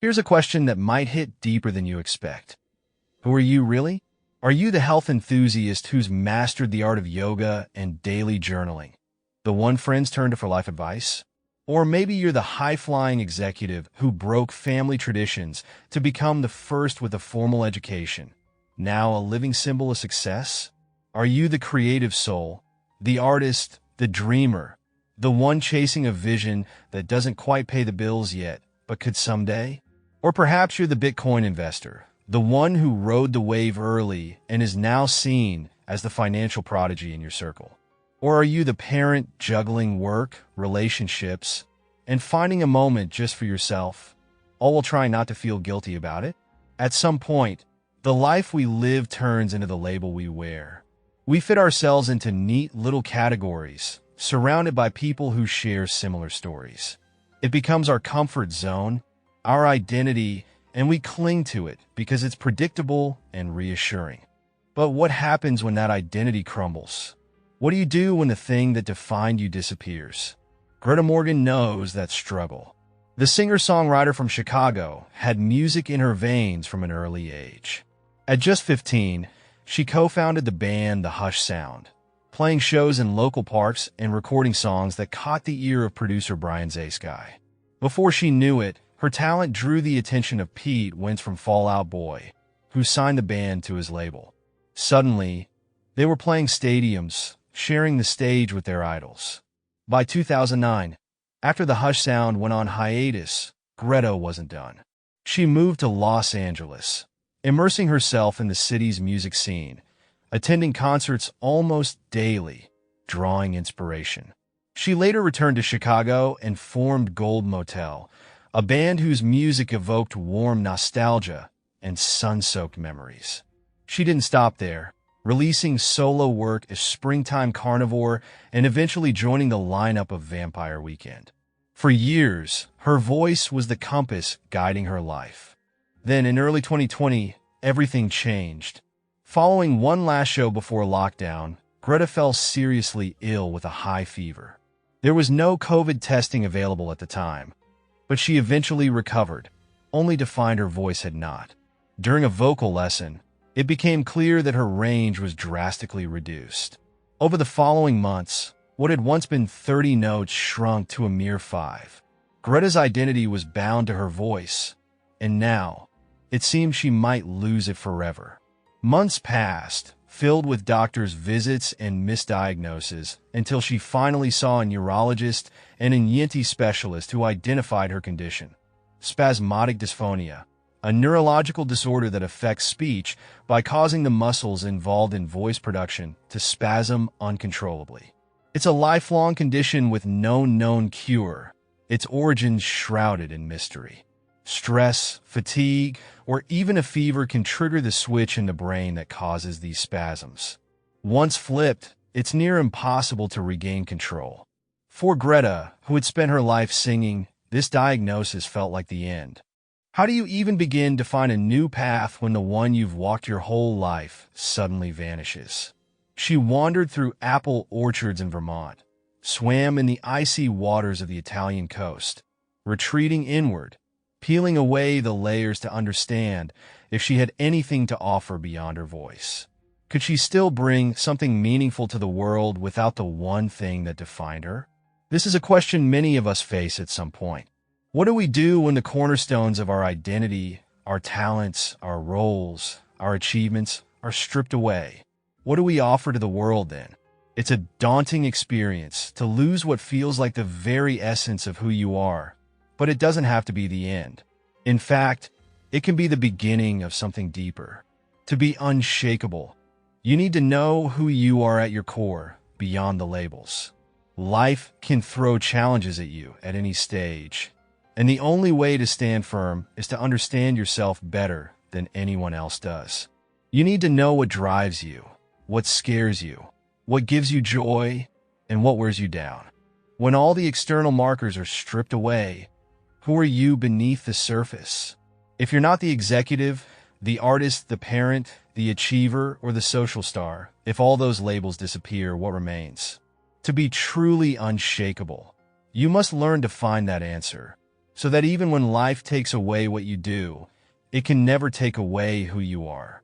Here's a question that might hit deeper than you expect. Who are you really? Are you the health enthusiast who's mastered the art of yoga and daily journaling? The one friends turn to for life advice? Or maybe you're the high-flying executive who broke family traditions to become the first with a formal education, now a living symbol of success? Are you the creative soul, the artist, the dreamer, the one chasing a vision that doesn't quite pay the bills yet, but could someday? Or perhaps you're the Bitcoin investor, the one who rode the wave early and is now seen as the financial prodigy in your circle. Or are you the parent juggling work, relationships, and finding a moment just for yourself, all while trying not to feel guilty about it? At some point, the life we live turns into the label we wear. We fit ourselves into neat little categories, surrounded by people who share similar stories. It becomes our comfort zone, our identity, and we cling to it because it's predictable and reassuring. But what happens when that identity crumbles? What do you do when the thing that defined you disappears? Greta Morgan knows that struggle. The singer-songwriter from Chicago had music in her veins from an early age. At just 15, she co-founded the band The Hush Sound, playing shows in local parks and recording songs that caught the ear of producer Brian Zaysky. Before she knew it, her talent drew the attention of Pete Wentz from Fall Out Boy, who signed the band to his label. Suddenly, they were playing stadiums, sharing the stage with their idols. By 2009, after the Hush Sound went on hiatus, Greta wasn't done. She moved to Los Angeles, immersing herself in the city's music scene, attending concerts almost daily, drawing inspiration. She later returned to Chicago and formed Gold Motel, a band whose music evoked warm nostalgia and sun-soaked memories. She didn't stop there, releasing solo work as Springtime Carnivore and eventually joining the lineup of Vampire Weekend. For years, her voice was the compass guiding her life. Then in early 2020, everything changed. Following one last show before lockdown, Greta fell seriously ill with a high fever. There was no COVID testing available at the time, but she eventually recovered, only to find her voice had not. During a vocal lesson, it became clear that her range was drastically reduced. Over the following months, what had once been 30 notes shrunk to a mere 5. Greta's identity was bound to her voice, and now, it seemed she might lose it forever. Months passed, filled with doctors' visits and misdiagnoses, until she finally saw a neurologist and an ENT specialist who identified her condition: spasmodic dysphonia, a neurological disorder that affects speech by causing the muscles involved in voice production to spasm uncontrollably. It's a lifelong condition with no known cure, its origins shrouded in mystery. Stress, fatigue, or even a fever can trigger the switch in the brain that causes these spasms. Once flipped, it's near impossible to regain control. For Greta, who had spent her life singing, this diagnosis felt like the end. How do you even begin to find a new path when the one you've walked your whole life suddenly vanishes? She wandered through apple orchards in Vermont, swam in the icy waters of the Italian coast, retreating inward, peeling away the layers to understand if she had anything to offer beyond her voice. Could she still bring something meaningful to the world without the one thing that defined her? This is a question many of us face at some point. What do we do when the cornerstones of our identity, our talents, our roles, our achievements are stripped away? What do we offer to the world then? It's a daunting experience to lose what feels like the very essence of who you are, but it doesn't have to be the end. In fact, it can be the beginning of something deeper. To be unshakable, you need to know who you are at your core, beyond the labels. Life can throw challenges at you at any stage, and the only way to stand firm is to understand yourself better than anyone else does. You need to know what drives you, what scares you, what gives you joy, and what wears you down. When all the external markers are stripped away, who are you beneath the surface? If you're not the executive, the artist, the parent, the achiever, or the social star, if all those labels disappear, what remains? To be truly unshakable, you must learn to find that answer. so that even when life takes away what you do, it can never take away who you are.